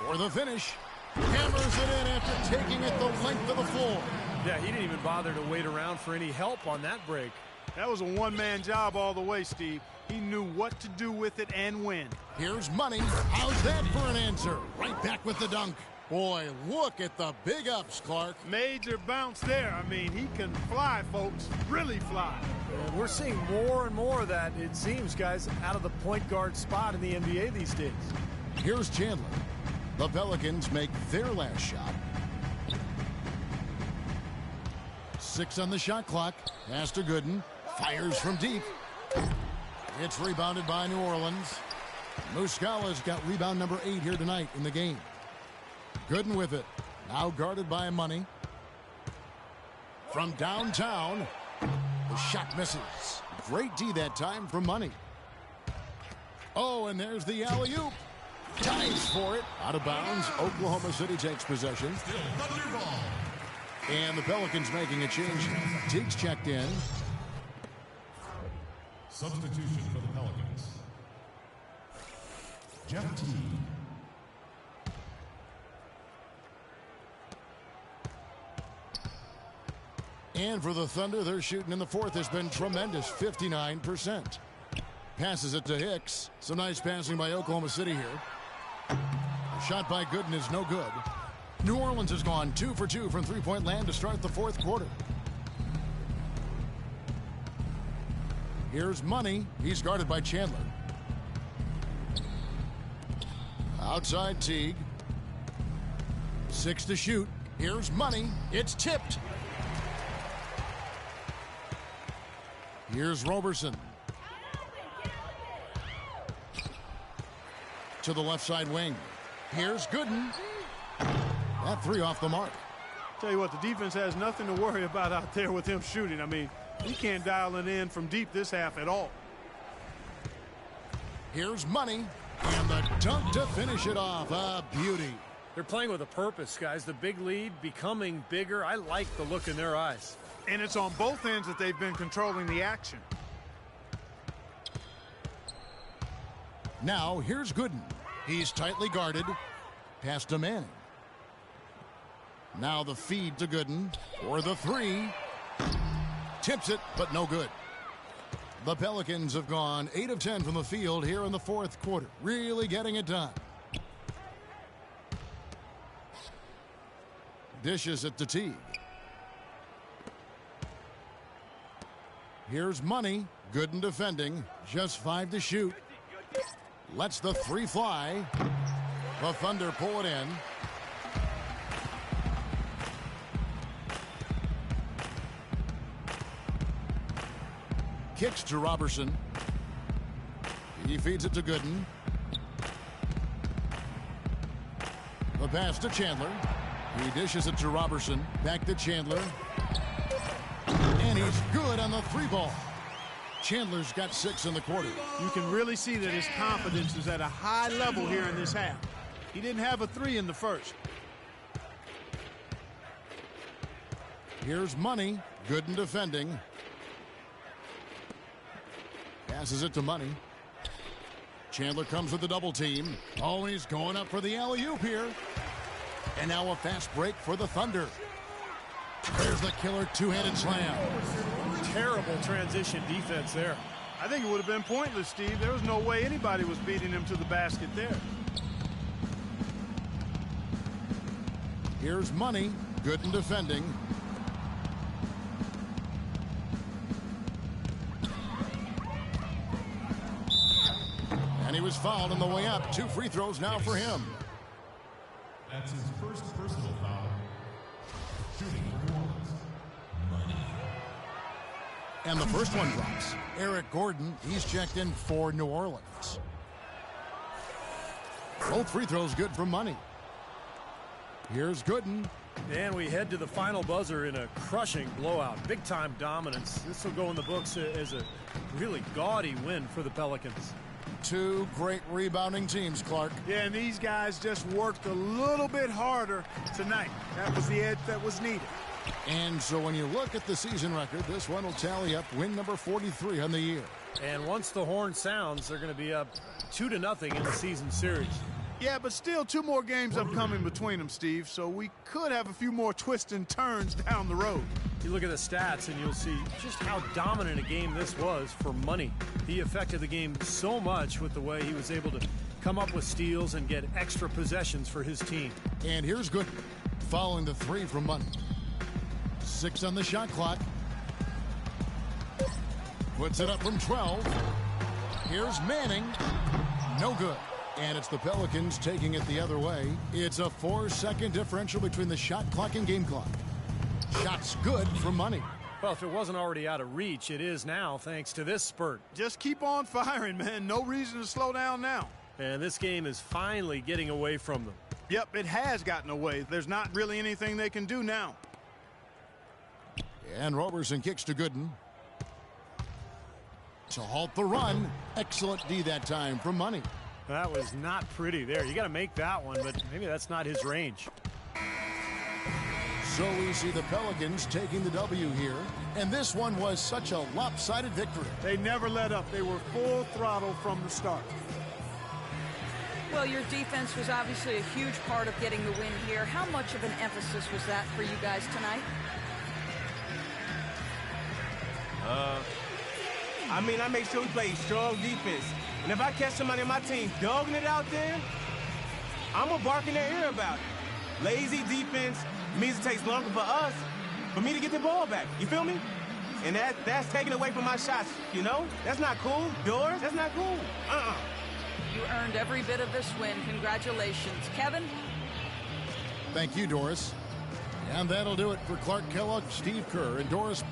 Speaker 3: for the finish. Hammers it in after taking it the length of the floor.
Speaker 4: Yeah, he didn't even bother to wait around for any help on that break.
Speaker 5: That was a one-man job all the way, Steve. He knew what to do with it and when.
Speaker 3: Here's Money. How's that for an answer? Right back with the dunk. Boy, look at the big ups, Clark.
Speaker 5: Major bounce there. I mean, he can fly, folks. Really fly.
Speaker 4: And we're seeing more and more of that, it seems, guys, out of the point guard spot in the NBA these days.
Speaker 3: Here's Chandler. The Pelicans make their last shot. 6 on the shot clock. Pass to Gooden. Fires from deep. It's rebounded by New Orleans. Muscala's got rebound number 8 here tonight in the game. Gooden with it. Now guarded by Money. From downtown, the shot misses. Great D that time from Money. Oh, and there's the alley-oop. Dives for it. Out of bounds. Oklahoma City takes possession. And the Pelicans making a change. Teague's checked in.
Speaker 7: Substitution for the Pelicans. Jeff Teague.
Speaker 3: And for the Thunder, their shooting in the fourth has been tremendous, 59%. Passes it to Hicks. Some nice passing by Oklahoma City here. A shot by Gooden is no good. New Orleans has gone 2 for 2 from three-point land to start the fourth quarter. Here's Money. He's guarded by Chandler. Outside Teague. 6 to shoot. Here's Money. It's tipped. Here's Roberson. To the left side wing. Here's Gooden. That 3 off the mark.
Speaker 5: Tell you what, the defense has nothing to worry about out there with him shooting. I mean, he can't dial it in from deep this half at all.
Speaker 3: Here's Money. And the dunk to finish it off. A beauty.
Speaker 4: They're playing with a purpose, guys. The big lead becoming bigger. I like the look in their eyes.
Speaker 5: And it's on both ends that they've been controlling the action.
Speaker 3: Now, here's Gooden. He's tightly guarded. Pass to Manning. Now the feed to Gooden for the 3. Tips it, but no good. The Pelicans have gone 8 of 10 from the field here in the fourth quarter. Really getting it done. Dishes it to Teague. Here's Money. Gooden defending. Just 5 to shoot. Lets the 3 fly. The Thunder pull it in. Kicks to Robertson. He feeds it to Gooden. The pass to Chandler. He dishes it to Robertson. Back to Chandler. And he's good on the 3 ball. Chandler's got 6 in the quarter.
Speaker 5: You can really see that his confidence is at a high level here in this half. He didn't have a 3 in the first.
Speaker 3: Here's Money. Gooden defending. Passes it to Money. Chandler comes with the double team. Oh, he's going up for the alley-oop here. And now a fast break for the Thunder. There's the killer two-handed slam.
Speaker 4: Terrible transition defense there.
Speaker 5: I think it would have been pointless, Steve. There was no way anybody was beating him to the basket there.
Speaker 3: Here's Money. Gooden defending. And he was fouled on the way up. 2 free throws now for him.
Speaker 7: That's his first personal foul. Shooting for New Orleans. Money.
Speaker 3: And the first one drops. Eric Gordon, he's checked in for New Orleans. Both free throws good for money. Here's Gooden.
Speaker 4: And we head to the final buzzer in a crushing blowout. Big-time dominance. This will go in the books as a really gaudy win for the Pelicans.
Speaker 3: Two great rebounding teams, Clark.
Speaker 5: Yeah, and these guys just worked a little bit harder tonight. That was the edge that was needed.
Speaker 3: And so when you look at the season record, this one will tally up win number 43 on the year.
Speaker 4: And once the horn sounds, they're going to be up 2-0 in the season series.
Speaker 5: Yeah, but still 2 more games upcoming between them, Steve, so we could have a few more twists and turns down the road.
Speaker 4: You look at the stats and you'll see just how dominant a game this was for money. He affected the game so much with the way he was able to come up with steals and get extra possessions for his team.
Speaker 3: And here's Gooden following the 3 from money. 6 on the shot clock. Puts it up from 12. Here's Manning. No good. And it's the Pelicans taking it the other way. It's a 4-second differential between the shot clock and game clock. Shots good for money.
Speaker 4: Well, if it wasn't already out of reach, it is now thanks to this spurt.
Speaker 5: Just keep on firing, man. No reason to slow down now.
Speaker 4: And this game is finally getting away from them.
Speaker 5: Yep, it has gotten away. There's not really anything they can do now.
Speaker 3: And Roberson kicks to Gooden. To halt the run. Excellent D that time from money.
Speaker 4: That was not pretty there. You got to make that one, but maybe that's not his range.
Speaker 3: So we see the Pelicans taking the W here. And this one was such a lopsided victory.
Speaker 5: They never let up. They were full throttle from the start.
Speaker 6: Well, your defense was obviously a huge part of getting the win here. How much of an emphasis was that for you guys tonight?
Speaker 2: I make sure we play strong defense. And if I catch somebody on my team dogging it out there, I'm going to bark in their ear about it. Lazy defense means it takes longer for us, for me to get the ball back. You feel me? And that's taken away from my shots, you know? That's not cool. Doors, that's not cool.
Speaker 6: You earned every bit of this win. Congratulations. Kevin?
Speaker 3: Thank you, Doris. And that'll do it for Clark Kellogg, Steve Kerr, and Doris